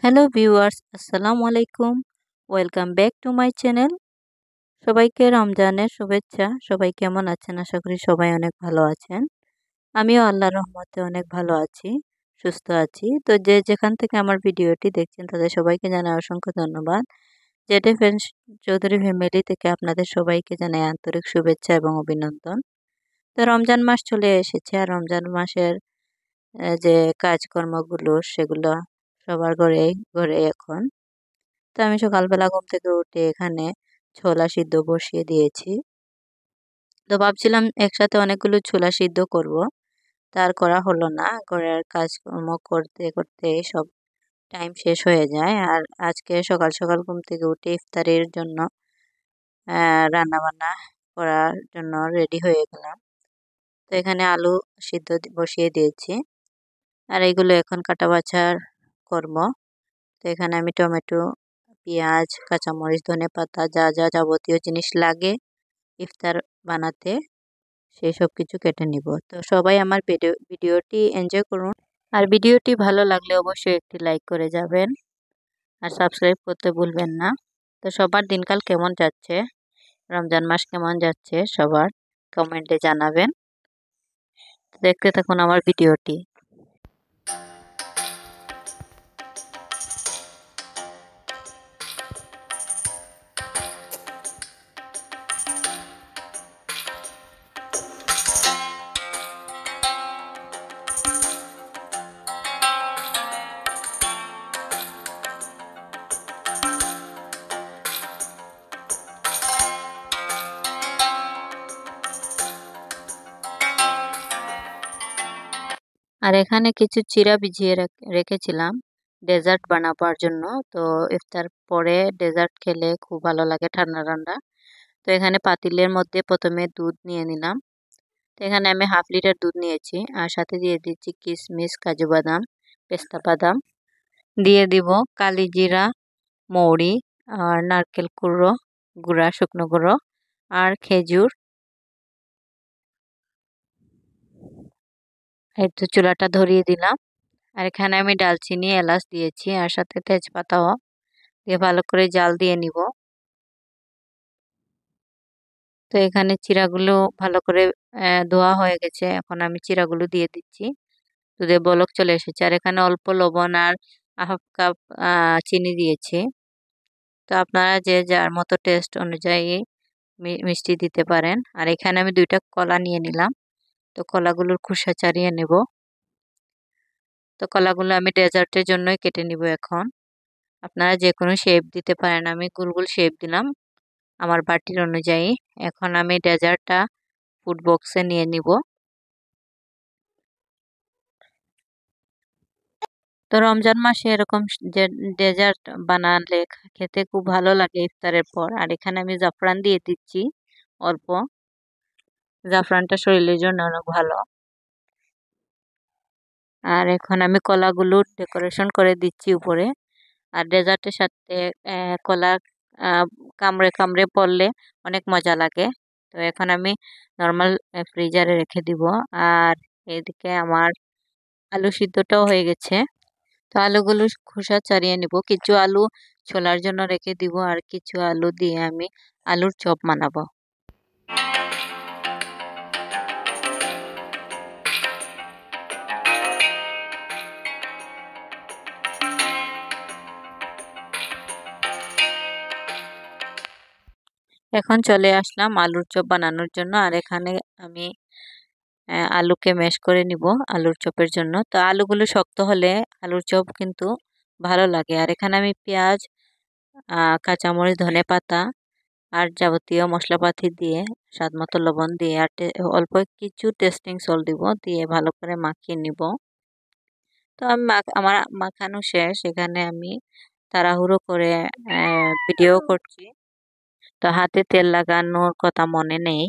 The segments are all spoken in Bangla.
হ্যালো ভিউয়ার্স, আসসালামু আলাইকুম। Welcome back to my channel. সবাইকে রমজানের শুভেচ্ছা। সবাই কেমন আছেন? আশা করি সবাই অনেক ভালো আছেন। আমিও আল্লাহর রহমতে অনেক ভালো আছি, সুস্থ আছি। তো যে যেখান থেকে আমার ভিডিওটি দেখছেন তাদের সবাইকে জানাই অসংখ্য ধন্যবাদ। জেডে ফ্রেন্ডস চৌধুরী ফ্যামিলি থেকে আপনাদের সবাইকে জানাই আন্তরিক শুভেচ্ছা এবং অভিনন্দন। তো রমজান মাস চলে এসেছে আর রমজান মাসের যে কাজকর্মগুলো সেগুলো সবার ঘরেই ঘরে এখন। তো আমি সকালবেলা ঘুম থেকে উঠে এখানে ছোলা সিদ্ধ বসিয়ে দিয়েছি। তো ভাবছিলাম একসাথে অনেকগুলো ছোলা সিদ্ধ করব। তার করা হলো না। ঘরের কাজকর্ম করতে করতে সব টাইম শেষ হয়ে যায়। আর আজকে সকাল সকাল ঘুম থেকে উঠে ইফতারের জন্য রান্না বান্না করার জন্য রেডি হয়ে গেলাম। তো এখানে আলু সিদ্ধ বসিয়ে দিয়েছি। আর এগুলো এখন কাটা বাছার করব। তো এখানে আমি টমেটো, পেঁয়াজ, কাঁচামরিচ, ধনেপাতা যা যা যাবতীয় জিনিস লাগে ইফতার বানাতে সেই সব কিছু কেটে নিব। তো সবাই আমার ভিডিওটি এনজয় করুন। আর ভিডিওটি ভালো লাগলে অবশ্যই একটি লাইক করে যাবেন আর সাবস্ক্রাইব করতে ভুলবেন না। তো সবার দিনকাল কেমন যাচ্ছে, রমজান মাস কেমন যাচ্ছে সবার কমেন্টে জানাবেন। দেখতে থাকুন আমার ভিডিওটি। আর এখানে কিছু চিড়া ভিজিয়ে রেখেছিলাম ডেজার্ট বানাবার জন্য। তো ইফতার পরে ডেজার্ট খেলে খুব ভালো লাগে ঠান্ডা ঠান্ডা। তো এখানে পাতিলের মধ্যে প্রথমে দুধ নিয়ে নিলাম। তো এখানে আমি 1/2 লিটার দুধ নিয়েছি আর সাথে দিয়ে দিচ্ছি কিশমিশ, কাজু বাদাম, পেস্তা বাদাম, দিয়ে দিব কালি জিরা, মৌরি আর নারকেল গুঁড়া, শুকনো গুঁড়ো আর খেজুর। এই তো চুলাটা ধরিয়ে দিলাম। আর এখানে আমি ডালচিনি, এলাচ দিয়েছি আর সাথে তেজপাতাও দিয়ে ভালো করে জাল দিয়ে নিব। তো এখানে চিড়াগুলো ভালো করে ধোয়া হয়ে গেছে। এখন আমি চিড়াগুলো দিয়ে দিচ্ছি। দুধে বলক চলে এসেছে আর এখানে অল্প লবণ আর 1/2 কাপ চিনি দিয়েছি। তো আপনারা যে যার মতো টেস্ট অনুযায়ী মিষ্টি দিতে পারেন। আর এখানে আমি 2টা কলা নিয়ে নিলাম। তো কলাগুলোর খোসা ছাড়িয়ে নেব। তো কলাগুলো আমি ডেজার্টের জন্যই কেটে নিব এখন। আপনারা যে কোনো শেপ দিতে পারেন, আমি গোল গোল শেপ দিলাম আমার বাটির অনুযায়ী। এখন আমি ডেজার্টটা ফুড বক্সে নিয়ে নিব। তো রমজান মাসে এরকম যে ডেজার্ট বানালে খেতে খুব ভালো লাগে ইফতারের পর। আর এখানে আমি জাফরান দিয়ে দিচ্ছি অল্প। জাফরানটা শরীরের জন্য অনেক ভালো। আর এখন আমি কলাগুলো ডেকোরেশন করে দিচ্ছি উপরে। আর ডেজার্টের সাথে কলা আহ, কামড়ে কামড়ে পড়লে অনেক মজা লাগে। তো এখন আমি নর্মাল ফ্রিজারে রেখে দিব। আর এদিকে আমার আলু সিদ্ধটাও হয়ে গেছে। তো আলুগুলো খোসা ছাড়িয়ে নিব। কিছু আলু ছোলার জন্য রেখে দিব আর কিছু আলু দিয়ে আমি আলুর চপ বানাবো। এখন চলে আসলাম আলুর চপ বানানোর জন্য। আর এখানে আমি আলুকে ম্যাশ করে নিব আলুর চপের জন্য। তো আলুগুলো শক্ত হলে আলুর চপ কিন্তু ভালো লাগে। আর এখানে আমি পেঁয়াজ, কাঁচামরিচ, ধনেপাতা আর যাবতীয় মশলাপাতি দিয়ে স্বাদ মতো লবণ দিয়ে আর অল্প কিছু টেস্টিং সল্ট দিব, দিয়ে ভালো করে মাখিয়ে নিব। তো আমি আমার মাখানো শেষ। এখানে আমি তাড়াহুড়ো করে ভিডিও করছি। তো হাতে তেল লাগানোর কথা মনে নেই।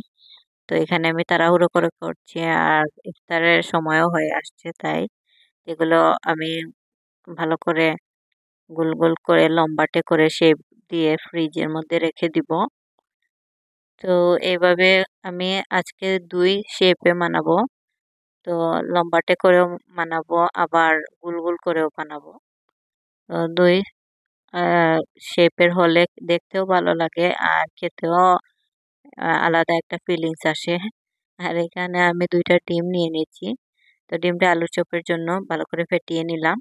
তো এখানে আমি তাড়াহুড়ো করে করছি আর ইফতারের সময়ও হয়ে আসছে, তাই এগুলো আমি ভালো করে গোল গোল করে লম্বাটে করে শেপ দিয়ে ফ্রিজের মধ্যে রেখে দিব। তো এইভাবে আমি আজকে 2 শেপে বানাবো। তো লম্বাটে করেও বানাবো, আবার গোল গোল করেও বানাবো। দই শেপের হলে দেখতেও ভালো লাগে আর খেতেও আলাদা একটা ফিলিংস আসে। আর এখানে আমি 2টা ডিম নিয়ে নিয়েছি। তো ডিমটা আলুর চপের জন্য ভালো করে ফেটিয়ে নিলাম।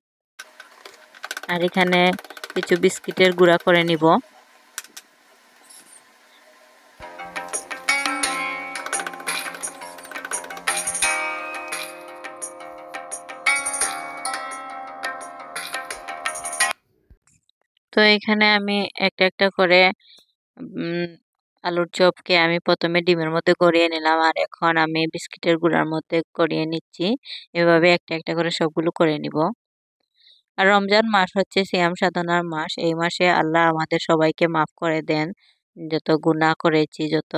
আর এখানে কিছু বিস্কিটের গুঁড়া করে নিব। তো এখানে আমি একটা একটা করে উম, আলুর চপকে আমি প্রথমে ডিমের মধ্যে গড়িয়ে নিলাম, আর এখন আমি বিস্কিটের গুঁড়ার মধ্যে গড়িয়ে নিচ্ছি। এভাবে একটা একটা করে সবগুলো করে নিব। আর রমজান মাস হচ্ছে সিয়াম সাধনার মাস। এই মাসে আল্লাহ আমাদের সবাইকে মাফ করে দেন। যত গুনাহ করেছি, যত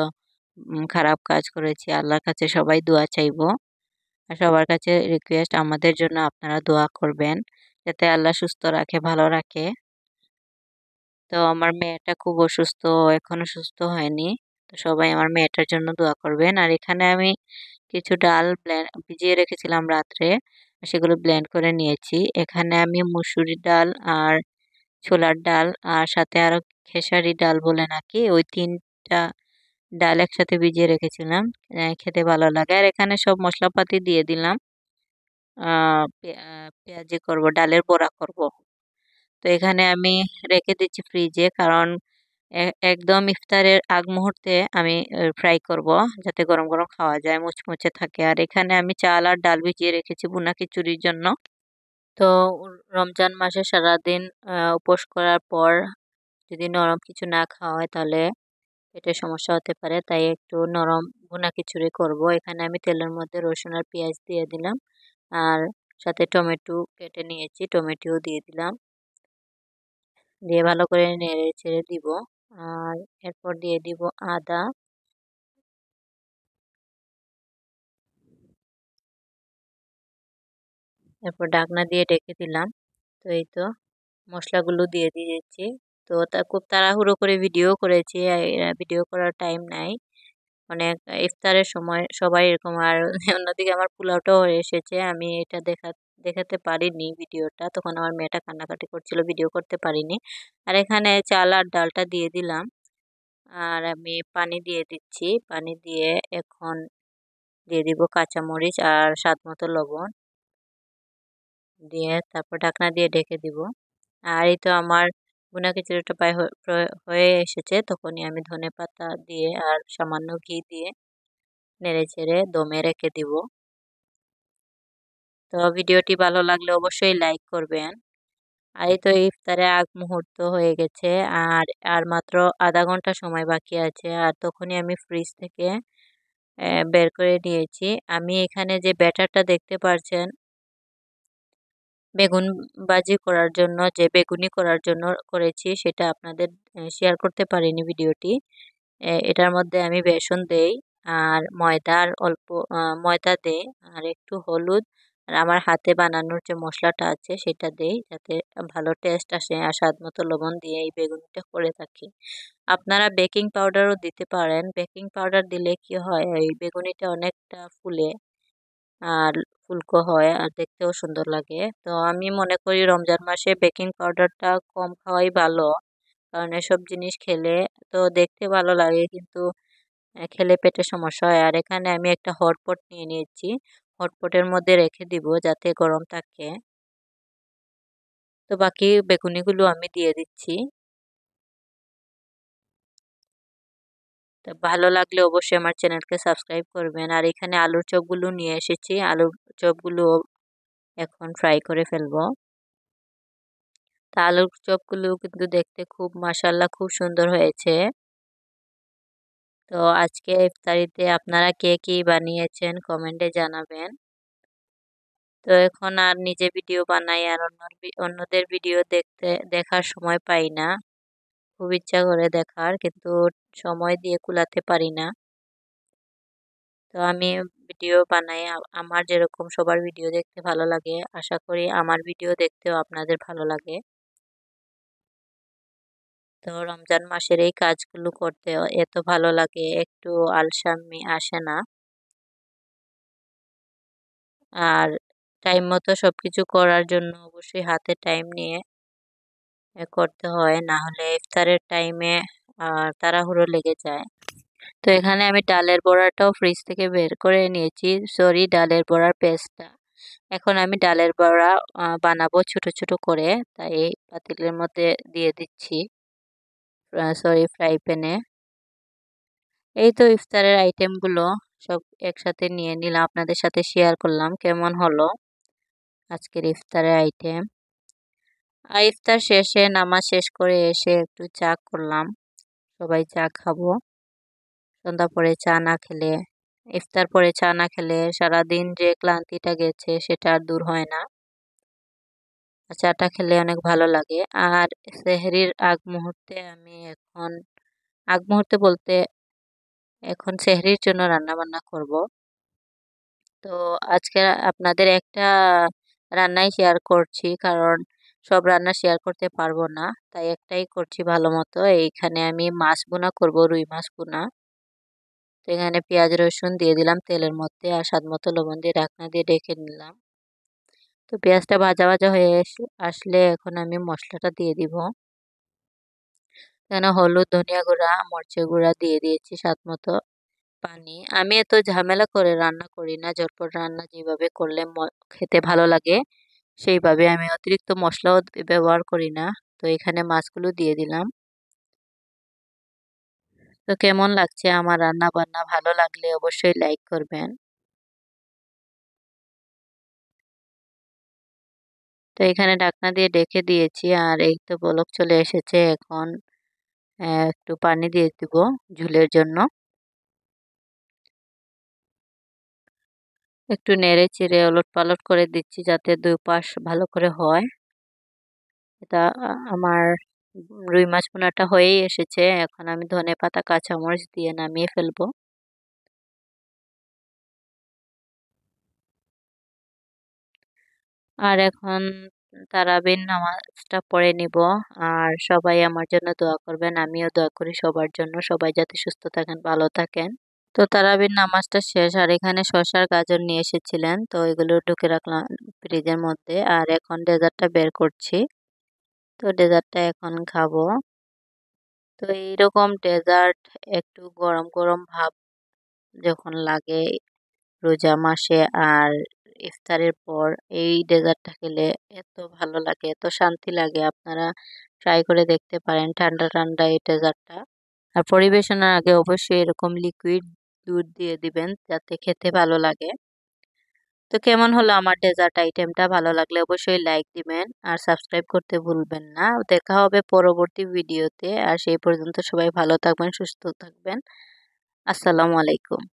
খারাপ কাজ করেছি, আল্লাহর কাছে সবাই দোয়া চাইবো। আর সবার কাছে রিকোয়েস্ট, আমাদের জন্য আপনারা দোয়া করবেন যাতে আল্লাহ সুস্থ রাখে, ভালো রাখে। তো আমার মেয়েটা খুব অসুস্থ, এখনো সুস্থ হয়নি। তো সবাই আমার মেয়েটার জন্য দোয়া করবেন। আর এখানে আমি কিছু ডাল ভিজিয়ে রেখেছিলাম রাত্রে, সেগুলো ব্লেন্ড করে নিয়েছি। এখানে আমি মুসুরি ডাল আর ছোলার ডাল আর সাথে আরো খেসারি ডাল বলে নাকি, ওই 3টা ডাল একসাথে ভিজিয়ে রেখেছিলাম। খেতে ভালো লাগে। আর এখানে সব মশলাপাতি দিয়ে দিলাম। পেঁয়াজি করব, ডালের বড়া করব। তো এখানে আমি রেখে দিচ্ছি ফ্রিজে, কারণ একদম ইফতারের আগ মুহূর্তে আমি ফ্রাই করব, যাতে গরম গরম খাওয়া যায়, মুচমুচে থাকে। আর এখানে আমি চাল আর ডাল ভিজিয়ে রেখেছি ভুনা খিচুড়ির জন্য। তো রমজান মাসে সারাদিন উপোস করার পর যদি নরম কিছু না খাওয়া হয় তাহলে পেটের সমস্যা হতে পারে, তাই একটু নরম ভুনা খিচুড়ি করব। এখানে আমি তেলের মধ্যে রসুন আর পেঁয়াজ দিয়ে দিলাম, আর সাথে টমেটো কেটে নিয়েছি, টমেটোও দিয়ে দিলাম। দিয়ে ভালো করে নেড়ে ছেড়ে দিব। আর এরপর দিয়ে দিব আদা। এরপর ঢাকনা দিয়ে ঢেকে দিলাম। তো এই তো মশলাগুলো দিয়ে দিয়েছি। তো খুব তাড়াহুড়ো করে ভিডিও করেছি, ভিডিও করার টাইম নাই অনেক। ইফতারের সময় সবাই এরকম। আর অন্যদিকে আমার পোলাওটাও হয়ে এসেছে, আমি এটা দেখাতে পারিনি ভিডিওটা, তখন আমার মেয়েটা কান্নাকাটি করছিল, ভিডিও করতে পারিনি। আর এখানে চাল আর ডালটা দিয়ে দিলাম, আর আমি পানি দিয়ে দিচ্ছি। পানি দিয়ে এখন দিয়ে দিব কাঁচামরিচ আর স্বাদ মতো লবণ, দিয়ে তারপর ঢাকনা দিয়ে ঢেকে দিব। আর এই তো আমার ভুনা খিচুড়িটা প্রায় হয়ে এসেছে, তখনই আমি ধনেপাতা দিয়ে আর সামান্য ঘি দিয়ে নেড়ে চেড়ে দমে রেখে দিব। তো ভিডিওটি ভালো লাগলে অবশ্যই লাইক করবেন। আর এই তো ইফতারের আগ মুহূর্ত হয়ে গেছে, আর আর মাত্র আধা ঘন্টা সময় বাকি আছে। আর তখনই আমি ফ্রিজ থেকে বের করে নিয়েছি। আমি এখানে যে ব্যাটারটা দেখতে পারছেন, বেগুন ভাজি করার জন্য, যে বেগুনি করার জন্য করেছি, সেটা আপনাদের শেয়ার করতে পারিনি ভিডিওটি। এটার মধ্যে আমি বেসন দেই আর ময়দা, আর অল্প ময়দা দেই আর একটু হলুদ, আর আমার হাতে বানানোর যে মশলাটা আছে সেটা দেই, যাতে ভালো টেস্ট আসে। আর স্বাদ মতো লবণ দিয়ে এই বেগুনিটা করে থাকি। আপনারা বেকিং পাউডারও দিতে পারেন। বেকিং পাউডার দিলে কি হয়, এই বেগুনিটা অনেকটা ফুলে আর ফুলকো হয় আর দেখতেও সুন্দর লাগে। তো আমি মনে করি রমজান মাসে বেকিং পাউডারটা কম খাওয়াই ভালো, কারণ এসব জিনিস খেলে তো দেখতে ভালো লাগে, কিন্তু খেলে পেটে সমস্যা হয়। আর এখানে আমি একটা হটপট নিয়ে নিয়েছি, হটপটের মধ্যে রেখে দিব যাতে গরম থাকে। তো বাকি বেগুনিগুলো আমি দিয়ে দিচ্ছি। তো ভালো লাগলে অবশ্যই আমার চ্যানেলকে সাবস্ক্রাইব করবেন। আর এখানে আলুর চপগুলো নিয়ে এসেছি, আলুর চপগুলো এখন ফ্রাই করে ফেলবো। তা আলুর চপগুলো কিন্তু দেখতে খুব, মাশাল্লাহ, খুব সুন্দর হয়েছে। তো আজকে ইফতারিতে আপনারা কে কি বানিয়েছেন কমেন্টে জানাবেন। তো এখন আর নিজে ভিডিও বানাই আর অন্যদের ভিডিও দেখার সময় পাই না। খুব ইচ্ছা করে দেখার, কিন্তু সময় দিয়ে কুলাতে পারি না। তো আমি ভিডিও বানাই আমার যেরকম সবার ভিডিও দেখতে ভালো লাগে, আশা করি আমার ভিডিও দেখতেও আপনাদের ভালো লাগে। তো রমজান মাসের এই কাজগুলো করতে এত ভালো লাগে, একটু আলসামি আসে না। আর টাইম মতো সবকিছু করার জন্য অবশ্যই হাতে টাইম নিয়ে করতে হয়, না হলে ইফতারের টাইমে তাড়াহুড়ো লেগে যায়। তো এখানে আমি ডালের বড়াটাও ফ্রিজ থেকে বের করে নিয়েছি, সরি ডালের বড়ার পেস্টটা। এখন আমি ডালের বড়া বানাবো ছোট ছোট করে, তাই পাতিলের মধ্যে দিয়ে দিচ্ছি, সরি ফ্রাই প্যানে। এই তো ইফতারের আইটেমগুলো সব একসাথে নিয়ে নিলাম, আপনাদের সাথে শেয়ার করলাম কেমন হলো আজকের ইফতারের আইটেম। আর ইফতার শেষে নামাজ শেষ করে এসে একটু চা করলাম, সবাই চা খাবো। সন্ধ্যা পরে চা না খেলে, ইফতার পরে চা না খেলে সারাদিন যে ক্লান্তিটা গেছে সেটা আর দূর হয় না। চাটা খেলে অনেক ভালো লাগে। আর সেহরির আগ মুহূর্তে আমি এখন, আগ মুহূর্তে বলতে এখন সেহরির জন্য রান্না বান্না করব। তো আজকে আপনাদের একটা রান্নাই শেয়ার করছি, কারণ সব রান্না শেয়ার করতে পারবো না, তাই একটাই করছি ভালো মতো। এইখানে আমি মাছ ভুনা করব, রুই মাছ ভুনা। তো এখানে পেঁয়াজ রসুন দিয়ে দিলাম তেলের মধ্যে, আর স্বাদ মতো লবণ দিয়ে ঢাকনা দিয়ে ঢেকে নিলাম। তো পেঁয়াজটা ভাজা ভাজা হয়ে আসলে এখন আমি মশলাটা দিয়ে দিব। এখানে হলুদ, ধনিয়া গুঁড়া, মরিচের গুঁড়া দিয়ে দিয়েছি, স্বাদ মতো পানি। আমি এত ঝামেলা করে রান্না করি না, ঝটপট রান্না যেভাবে করলে খেতে ভালো লাগে সেইভাবে, আমি অতিরিক্ত মশলাও ব্যবহার করি না। তো এখানে মাছগুলো দিয়ে দিলাম। তো কেমন লাগছে আমার রান্না বান্না, ভালো লাগলে অবশ্যই লাইক করবেন। তো এখানে ঢাকনা দিয়ে ঢেকে দিয়েছি, আর এই তো বলক চলে এসেছে। এখন একটু পানি দিয়ে দিব ঝুলের জন্য। একটু নেড়ে চেড়ে ওলট পালট করে দিচ্ছি যাতে দুই পাশ ভালো করে হয়। এটা আমার রুই মাছ ভুনাটা হয়েই এসেছে। এখন আমি ধনেপাতা কাঁচামরিচ দিয়ে নামিয়ে ফেলবো। আর এখন তারাবির নামাজটা পড়ে নিব। আর সবাই আমার জন্য দোয়া করবেন, আমিও দোয়া করি সবার জন্য, সবাই যাতে সুস্থ থাকেন, ভালো থাকেন। তো তারাবির নামাজটা শেষ, আর এখানে শসার গাজর নিয়ে এসেছিলেন, তো এগুলো ঢুকে রাখলাম ফ্রিজের মধ্যে। আর এখন ডেজার্টটা বের করছি, তো ডেজার্টটা এখন খাবো। তো এইরকম ডেজার্ট একটু গরম গরম ভাব যখন লাগে রোজা মাসে, আর ইফতারের পর এই ডেজার্টটা খেলে এত ভালো লাগে, এত শান্তি লাগে। আপনারা ট্রাই করে দেখতে পারেন ঠান্ডা ঠান্ডা এই ডেজার্টটা। আর পরিবেশনের আগে অবশ্যই এরকম লিকুইড দুধ দিয়ে দিবেন যাতে খেতে ভালো লাগে। তো কেমন হলো আমার ডেজার্ট আইটেমটা, ভালো লাগলে অবশ্যই লাইক দিবেন আর সাবস্ক্রাইব করতে ভুলবেন না। দেখা হবে পরবর্তী ভিডিওতে, আর সেই পর্যন্ত সবাই ভালো থাকবেন, সুস্থ থাকবেন। আসসালামু আলাইকুম।